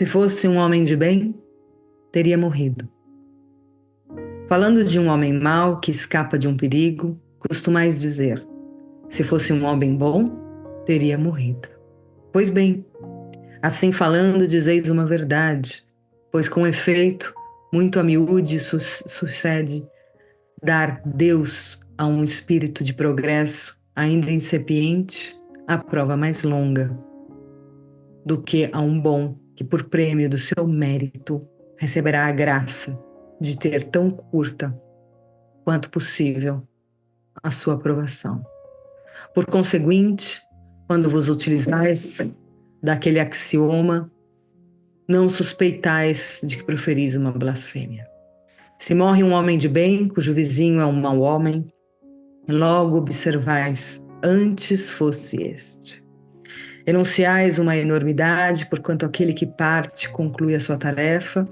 Se fosse um homem de bem, teria morrido. Falando de um homem mau que escapa de um perigo, costumais dizer: se fosse um homem bom, teria morrido. Pois bem, assim falando, dizeis uma verdade, pois com efeito, muito a miúde sucede dar Deus a um espírito de progresso, ainda incipiente, a prova mais longa, do que a um bom que, por prêmio do seu mérito, receberá a graça de ter tão curta quanto possível a sua aprovação. Por conseguinte, quando vos utilizais daquele axioma, não suspeitais de que proferis uma blasfêmia. Se morre um homem de bem, cujo vizinho é um mau homem, logo observais, antes fosse este. Enunciais uma enormidade, porquanto aquele que parte concluiu a sua tarefa,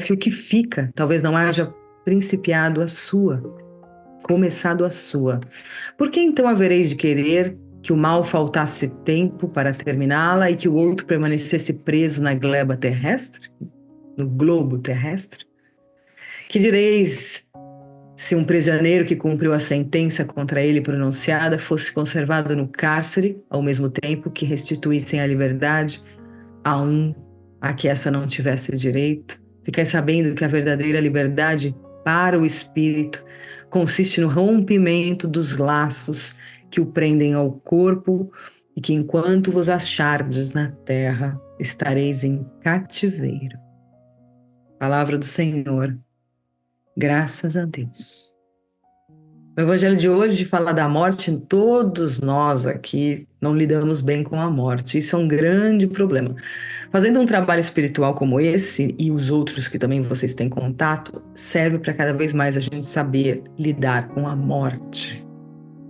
e o que fica, talvez não haja principiado a sua, começado a sua. Por que então havereis de querer que o mal faltasse tempo para terminá-la e que o outro permanecesse preso na gleba terrestre? No globo terrestre? Que direis se um prisioneiro que cumpriu a sentença contra ele pronunciada fosse conservado no cárcere, ao mesmo tempo que restituíssem a liberdade a um a que essa não tivesse direito? Ficai sabendo que a verdadeira liberdade para o espírito consiste no rompimento dos laços que o prendem ao corpo e que enquanto vos achardes na terra, estareis em cativeiro. Palavra do Senhor. Graças a Deus. O evangelho de hoje fala da morte. Todos nós aqui não lidamos bem com a morte. Isso é um grande problema. Fazendo um trabalho espiritual como esse e os outros que também vocês têm contato, serve para cada vez mais a gente saber lidar com a morte.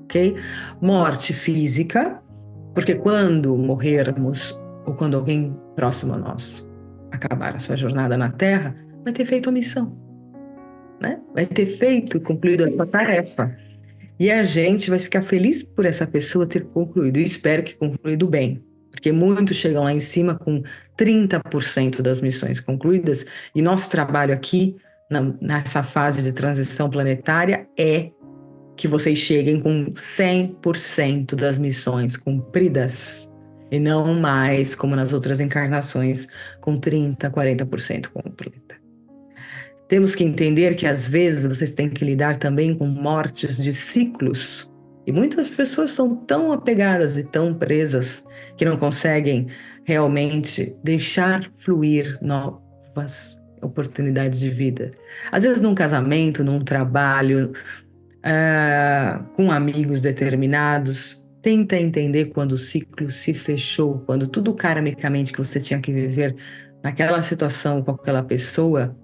Ok? Morte física, porque quando morrermos ou quando alguém próximo a nós acabar a sua jornada na Terra, vai ter feito a missão. Né? Vai ter feito e concluído a sua tarefa. E a gente vai ficar feliz por essa pessoa ter concluído. E espero que concluído bem. Porque muitos chegam lá em cima com 30% das missões concluídas. E nosso trabalho aqui, nessa fase de transição planetária, é que vocês cheguem com 100% das missões cumpridas. E não mais, como nas outras encarnações, com 30%, 40% cumprida. Temos que entender que às vezes vocês têm que lidar também com mortes de ciclos. E muitas pessoas são tão apegadas e tão presas que não conseguem realmente deixar fluir novas oportunidades de vida. Às vezes num casamento, num trabalho, com amigos determinados. Tenta entender quando o ciclo se fechou, quando tudo karmicamente que você tinha que viver naquela situação com aquela pessoa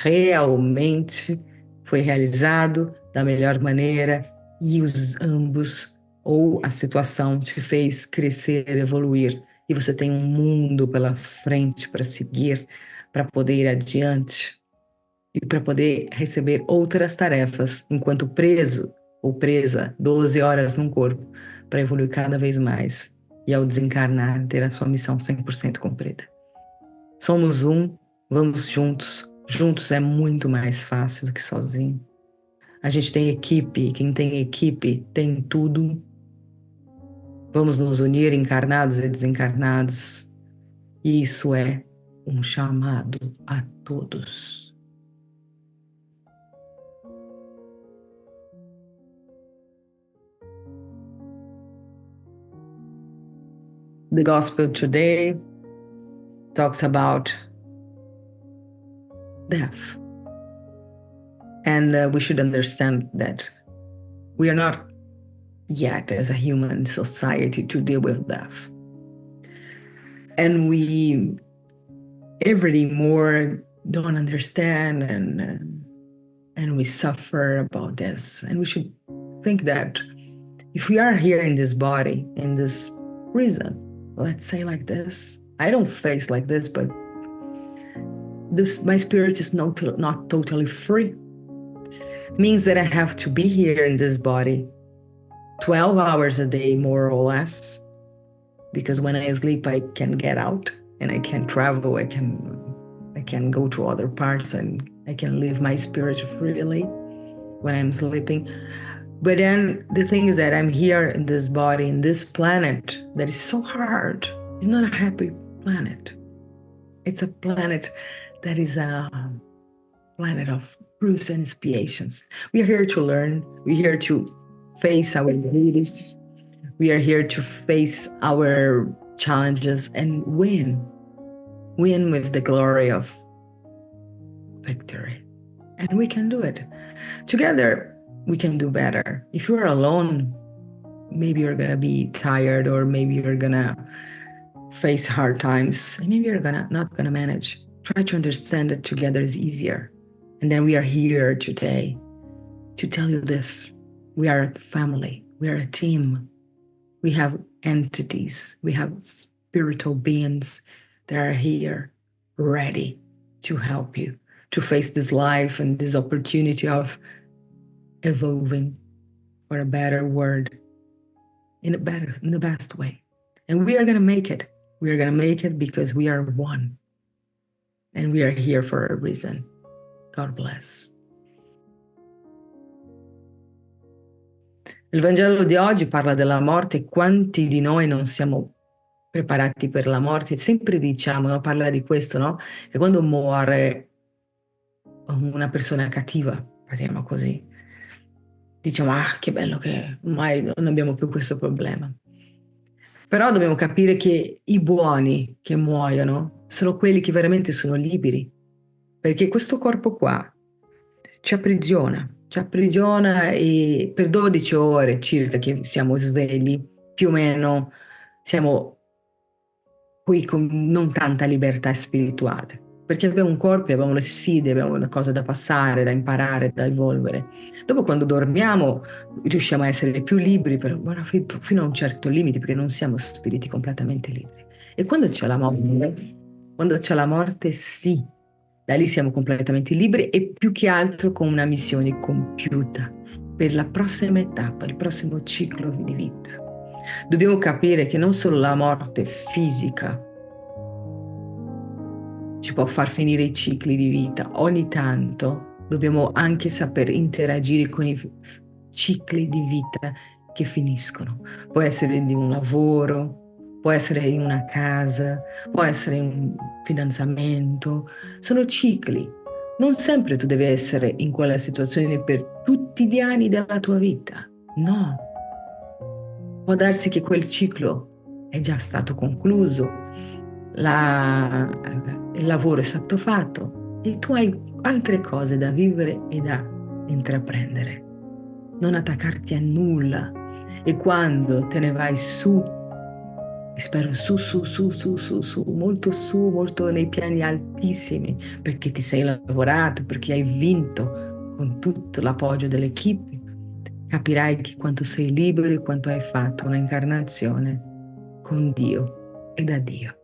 realmente foi realizado da melhor maneira e os ambos, ou a situação te fez crescer, evoluir, e você tem um mundo pela frente para seguir, para poder ir adiante e para poder receber outras tarefas enquanto preso ou presa 12 horas num corpo, para evoluir cada vez mais e ao desencarnar ter a sua missão 100% cumprida. Somos um, vamos juntos. Juntos é muito mais fácil do que sozinho. A gente tem equipe, quem tem equipe tem tudo. Vamos nos unir, encarnados e desencarnados. E isso é um chamado a todos. The Gospel today talks about death. And we should understand that we are not yet as a human society to deal with death. And we every day more don't understand and we suffer about this. And we should think that if we are here in this body, in this prison, let's say like this, I don't face like this, but my spirit is not totally free. Means that I have to be here in this body 12 hours a day, more or less, because when I sleep, I can get out. and I can travel, I can go to other parts, and I can live my spirit freely when I'm sleeping. But then the thing is that I'm here in this body, in this planet that is so hard. It's not a happy planet. It's a planet that is a planet of proofs and expiations. We are here to learn. We're here to face our duties. We are here to face our challenges and win. Win with the glory of victory. And we can do it. Together, we can do better. If you're alone, maybe you're going to be tired, or maybe you're going to face hard times, and maybe you're not going to manage. Try to understand that together is easier. And then we are here today to tell you this. We are a family. We are a team. We have entities. We have spiritual beings that are here ready to help you to face this life and this opportunity of evolving for a better world in the best way. And we are going to make it. We are going to make it because we are one. And we are here for a reason. God bless. Il Vangelo di oggi parla della morte. Quanti di noi non siamo preparati per la morte? Sempre diciamo, no? Parla di questo, no? Che quando muore una persona cattiva, parliamo così, diciamo, che bello che ormai non abbiamo più questo problema. Però dobbiamo capire che i buoni che muoiono sono quelli che veramente sono liberi, perché questo corpo qua ci aprigiona e per 12 ore circa che siamo svegli, più o meno siamo qui con non tanta libertà spirituale, perché abbiamo un corpo, abbiamo le sfide, abbiamo una cosa da passare, da imparare, da evolvere. Dopo, quando dormiamo, riusciamo a essere più liberi, però fino a un certo limite, perché non siamo spiriti completamente liberi. E quando c'è la morte, sì, da lì siamo completamente liberi, e più che altro con una missione compiuta per la prossima tappa, il prossimo ciclo di vita. Dobbiamo capire che non solo la morte fisica ci può far finire i cicli di vita, ogni tanto dobbiamo anche saper interagire con i cicli di vita che finiscono. Può essere di un lavoro, può essere in una casa, può essere in un fidanzamento. Sono cicli. Non sempre tu devi essere in quella situazione per tutti gli anni della tua vita. No. Può darsi che quel ciclo è già stato concluso, il lavoro è stato fatto e tu hai altre cose da vivere e da intraprendere. Non attaccarti a nulla, e quando te ne vai su, spero molto nei piani altissimi, perché ti sei lavorato, perché hai vinto con tutto l'appoggio dell'equipe, capirai che quanto sei libero e quanto hai fatto un'incarnazione con Dio e da Dio.